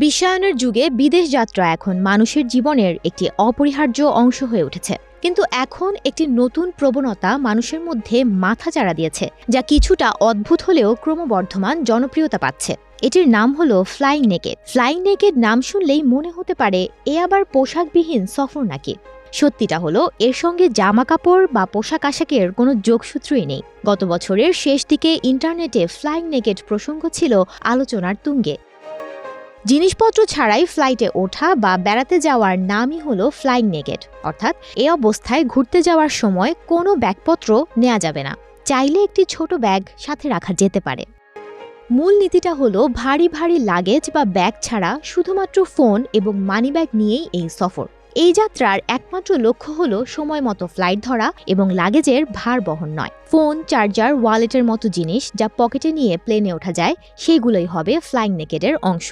বিশ্বায়নের যুগে বিদেশ যাত্রা এখন মানুষের জীবনের একটি অপরিহার্য অংশ হয়ে উঠেছে। কিন্তু এখন একটি নতুন প্রবণতা মানুষের মধ্যে মাথাচাড়া দিয়েছে, যা কিছুটা অদ্ভুত হলেও ক্রমবর্ধমান জনপ্রিয়তা পাচ্ছে। এটির নাম হলো ফ্লাইং নেকেড। ফ্লাইং নেকেড নাম শুনলেই মনে হতে পারে এ আবার পোশাকবিহীন সফর নাকি। সত্যিটা হলো এর সঙ্গে জামা কাপড় বা পোশাক আশাকের কোনো যোগসূত্রই নেই। গত বছরের শেষ দিকে ইন্টারনেটে ফ্লাইং নেকেড প্রসঙ্গ ছিল আলোচনার তুঙ্গে। জিনিসপত্র ছাড়াই ফ্লাইটে ওঠা বা বেড়াতে যাওয়ার নামই হলো ফ্লাইং নেকেড, অর্থাৎ এ অবস্থায় ঘুরতে যাওয়ার সময় কোনো ব্যাগপত্র নেওয়া যাবে না। চাইলে একটি ছোট ব্যাগ সাথে রাখা যেতে পারে। মূল নীতিটা হলো ভারী ভারী লাগেজ বা ব্যাগ ছাড়া শুধুমাত্র ফোন এবং মানিব্যাগ নিয়েই এই সফর। এই যাত্রার একমাত্র লক্ষ্য হলো সময় মতো ফ্লাইট ধরা এবং লাগেজের ভার বহন নয়। ফোন, চার্জার, ওয়ালেটের মতো জিনিস যা পকেটে নিয়ে প্লেনে ওঠা যায়, সেগুলোই হবে ফ্লাইং নেকেডের অংশ।